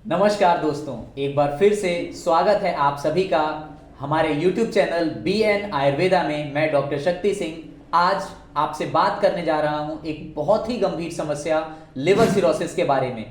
नमस्कार दोस्तों, एक बार फिर से स्वागत है आप सभी का हमारे YouTube चैनल BN आयुर्वेदा में। मैं डॉक्टर शक्ति सिंह आज आपसे बात करने जा रहा हूं एक बहुत ही गंभीर समस्या लिवर सिरोसिस के बारे में।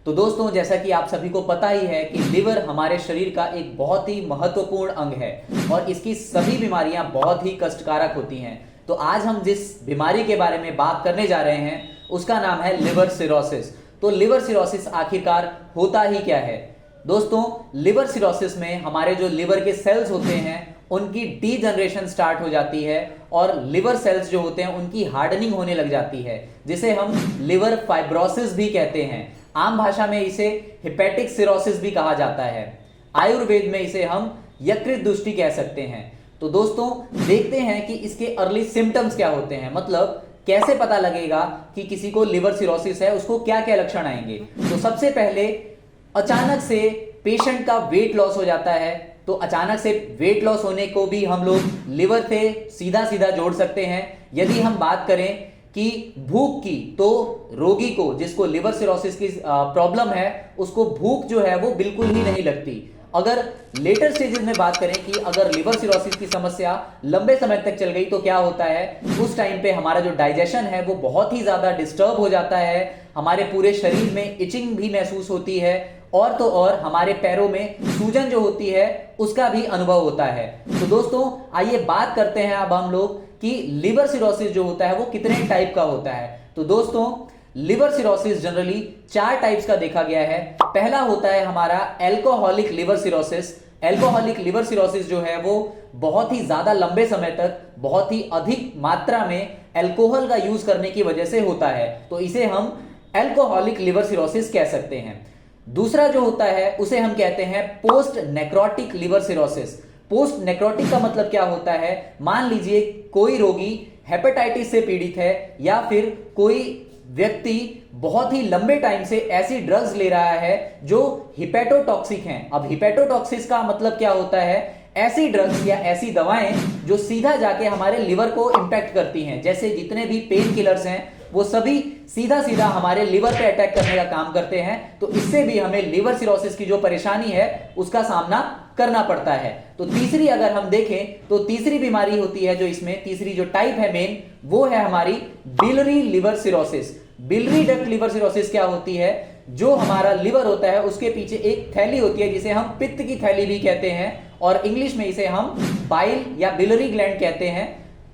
तो दोस्तों, जैसा कि आप सभी को पता ही है कि लिवर हमारे शरीर का एक बहुत ही महत्वपूर्ण अंग है और इसकी सभी बीमारियां बहुत ही कष्टकारक होती हैं। तो आज हम जिस बीमारी के बारे में बात करने जा रहे हैं उसका नाम है लिवर सिरोसिस। तो लिवर सिरोसिस आखिरकार होता ही क्या है? दोस्तों, लिवर सिरोसिस में हमारे जो लिवर के सेल्स होते हैं उनकी डीजनरेशन स्टार्ट हो जाती है और लिवर सेल्स जो होते हैं उनकी हार्डनिंग होने लग जाती है, जिसे हम लिवर फाइब्रोसिस भी कहते हैं। आम भाषा में इसे हेपेटिक सिरोसिस भी कहा जाता है। आयुर्वेद में इसे हम यकृत दुष्टि कह सकते हैं। तो दोस्तों, देखते हैं कि इसके अर्ली सिम्टम्स क्या होते हैं, मतलब कैसे पता लगेगा कि किसी को लिवर सिरोसिस है, उसको क्या क्या लक्षण आएंगे। तो सबसे पहले अचानक से पेशेंट का वेट लॉस हो जाता है। तो अचानक से वेट लॉस होने को भी हम लोग लिवर से सीधा सीधा जोड़ सकते हैं। यदि हम बात करें कि भूख की, तो रोगी को जिसको लिवर सिरोसिस की प्रॉब्लम है उसको भूख जो है वो बिल्कुल ही नहीं लगती। अगर लेटर स्टेजेस में बात करें कि अगर लिवर सिरोसिस की समस्या लंबे समय तक चल गई तो क्या होता है, उस टाइम पे हमारा जो डाइजेशन है वो बहुत ही ज्यादा डिस्टर्ब हो जाता है। हमारे पूरे शरीर में इचिंग भी महसूस होती है और तो और हमारे पैरों में सूजन जो होती है उसका भी अनुभव होता है। तो दोस्तों, आइए बात करते हैं अब हम लोग कि लिवर सिरोसिस जो होता है वो कितने टाइप का होता है। तो दोस्तों, लिवर सिरोसिस जनरली 4 टाइप्स का देखा गया है। पहला होता है हमारा alcoholic liver cirrhosis. Alcoholic liver cirrhosis जो है वो बहुत ही ज्यादा लंबे समय तक बहुत ही अधिक मात्रा में अल्कोहल का यूज करने की वजह से होता है, तो इसे हम एल्कोहलिक लिवर सिरोसिस कह सकते हैं। दूसरा जो होता है उसे हम कहते हैं post necrotic liver cirrhosis. Post necrotic का मतलब क्या होता है, मान लीजिए कोई रोगी हेपेटाइटिस से पीड़ित है या फिर कोई व्यक्ति बहुत ही लंबे टाइम से ऐसी ड्रग्स ले रहा है जो हिपेटोटॉक्सिक हैं। अब हिपेटोटॉक्सिस का मतलब क्या होता है, ऐसी ड्रग्स या ऐसी दवाएं जो सीधा जाके हमारे लिवर को इंपैक्ट करती हैं। जैसे जितने भी पेन किलर्स हैं वो सभी सीधा सीधा हमारे लिवर पे अटैक करने का काम करते हैं। तो इससे भी हमें लिवर सिरोसिस की जो परेशानी है उसका सामना करना पड़ता है। तो तीसरी अगर हम देखें तो तीसरी बीमारी होती है जो इसमें तीसरी जो टाइप है मेन, वो है हमारी बिलरी लिवर सिरोसिस। बिलरी डक्ट लिवर सिरोसिस क्या होती है, जो हमारा लिवर होता है उसके पीछे एक थैली होती है जिसे हम पित्त की थैली भी कहते हैं और इंग्लिश में इसे हम बाइल या बिलरी ग्लैंड कहते हैं।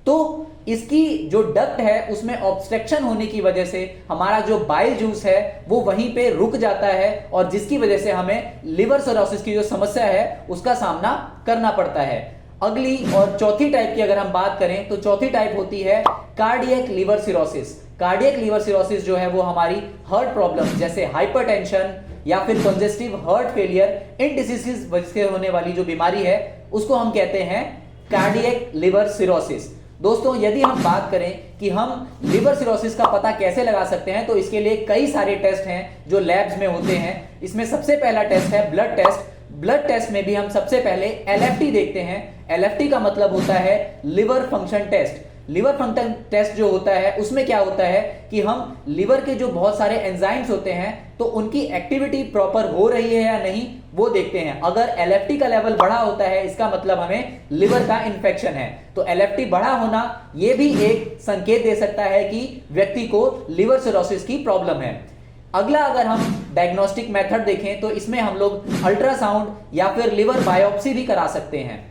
तो इसकी जो डक्ट है उसमें ऑब्स्ट्रक्शन होने की वजह से हमारा जो बाइल जूस है वो वहीं पे रुक जाता है और जिसकी वजह से हमें लिवर सिरोसिस की जो समस्या है उसका सामना करना पड़ता है। अगली और चौथी टाइप की अगर हम बात करें तो चौथी टाइप होती है cardiac liver cirrhosis. Cardiac liver cirrhosis जो है वो हमारी हार्ट प्रॉब्लम जैसे हाइपरटेंशन या फिर कंजेस्टिव हार्ट फेलियर, इन डिसीजेस वजह से होने वाली जो बीमारी है उसको हम कहते हैं कार्डियक लिवर सिरोसिस। दोस्तों, यदि हम बात करें कि हम लिवर सिरोसिस का पता कैसे लगा सकते हैं तो इसके लिए कई सारे टेस्ट हैं जो लैब्स में होते हैं। इसमें सबसे पहला टेस्ट है ब्लड टेस्ट। ब्लड टेस्ट में भी हम सबसे पहले एलएफटी देखते हैं। एलएफटी का मतलब होता है liver function test. Liver function test जो होता है उसमें क्या होता है कि हम लिवर के जो बहुत सारे एंजाइम्स होते हैं तो उनकी एक्टिविटी प्रॉपर हो रही है या नहीं वो देखते हैं। अगर एलएफटी का लेवल बढ़ा होता है इसका मतलब हमें लिवर का इंफेक्शन है। तो एलएफटी बढ़ा होना यह भी एक संकेत दे सकता है कि व्यक्ति को लिवर सिरोसिस की प्रॉब्लम है। अगला अगर हम डायग्नोस्टिक मेथड देखें तो इसमें हम लोग अल्ट्रासाउंड या फिर लिवर बायोप्सी भी करा सकते हैं।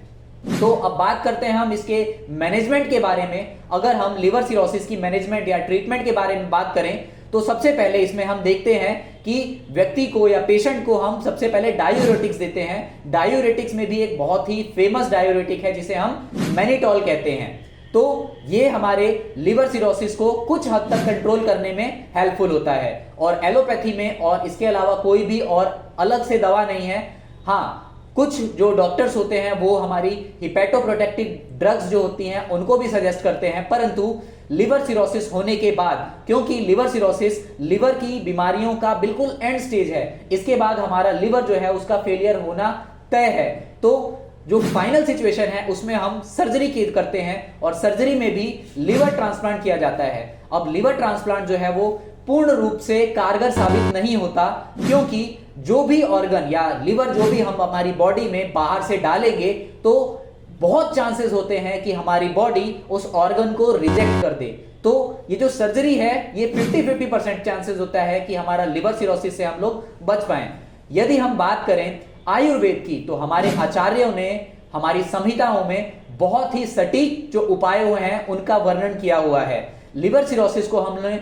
तो अब बात करते हैं हम इसके मैनेजमेंट के बारे में। अगर हम लिवर सिरोसिस की मैनेजमेंट या ट्रीटमेंट के बारे में बात करें तो सबसे पहले इसमें हम देखते हैं कि व्यक्ति को या पेशेंट को हम सबसे पहले डायूरेटिक्स देते हैं। डायूरेटिक्स में भी एक बहुत ही फेमस डायूरेटिक है जिसे हम मैनिटॉल कहते हैं। तो ये हमारे लिवर सिरोसिस को कुछ हद तक कंट्रोल करने में हेल्पफुल होता है और एलोपैथी में और इसके अलावा कोई भी और अलग से दवा नहीं है। हाँ, कुछ जो डॉक्टर्स होते हैं वो हमारी हिपेटोप्रोटेक्टिव ड्रग्स जो होती हैं उनको भी सजेस्ट करते हैं, परंतु लिवर सिरोसिस होने के बाद, क्योंकि लिवर सिरोसिस लिवर की बीमारियों का बिल्कुल एंड स्टेज है, इसके बाद हमारा लिवर जो है उसका फेलियर होना तय है। तो जो फाइनल सिचुएशन है उसमें हम सर्जरी करते हैं और सर्जरी में भी लिवर ट्रांसप्लांट किया जाता है। अब लिवर ट्रांसप्लांट जो है वो पूर्ण रूप से कारगर साबित नहीं होता, क्योंकि जो भी ऑर्गन या लिवर जो भी हम हमारी बॉडी में बाहर से डालेंगे तो बहुत चांसेस होते हैं कि हमारी बॉडी उस ऑर्गन को रिजेक्ट कर दे। तो ये जो सर्जरी है ये 50-50% चांसेस होता है कि हमारा लिवर सिरोसिस से हम लोग बच पाएं। यदि हम बात करें आयुर्वेद की तो हमारे आचार्यों ने हमारी संहिताओं में बहुत ही सटीक जो उपाय हुए हैं उनका वर्णन किया हुआ है। लिवर सिरोसिस को हमने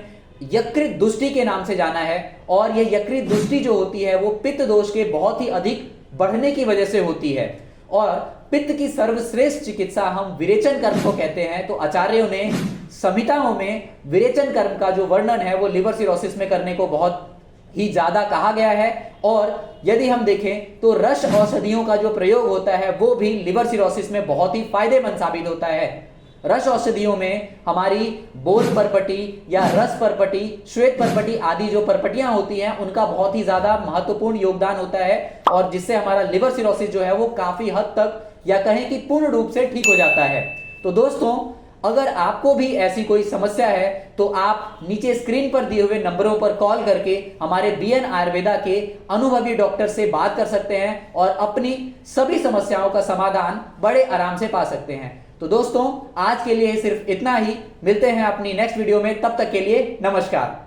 यकृत दुष्टि के नाम से जाना है और यह यकृत दुष्टि जो होती है वो पित्त दोष के बहुत ही अधिक बढ़ने की वजह से होती है और पित्त की सर्वश्रेष्ठ चिकित्सा हम विरेचन कर्म को कहते हैं। तो आचार्यों ने संहिताओं में विरेचन कर्म का जो वर्णन है वो लिवर सिरोसिस में करने को बहुत ही ज्यादा कहा गया है। और यदि हम देखें तो रस औषधियों का जो प्रयोग होता है वो भी लिवर सिरोसिस में बहुत ही फायदेमंद साबित होता है। रस औषधियों में हमारी बोल परपटी या रस परपटी, श्वेत परपटी आदि जो परपटियां होती हैं उनका बहुत ही ज्यादा महत्वपूर्ण योगदान होता है और जिससे हमारा लिवर सिरोसिस जो है वो काफी हद तक या कहें कि पूर्ण रूप से ठीक हो जाता है। तो दोस्तों अगर आपको भी ऐसी कोई समस्या है तो आप नीचे स्क्रीन पर दिए हुए नंबरों पर कॉल करके हमारे बीएन आयुर्वेदा के अनुभवी डॉक्टर से बात कर सकते हैं और अपनी सभी समस्याओं का समाधान बड़े आराम से पा सकते हैं। तो दोस्तों आज के लिए सिर्फ इतना ही, मिलते हैं अपनी नेक्स्ट वीडियो में, तब तक के लिए नमस्कार।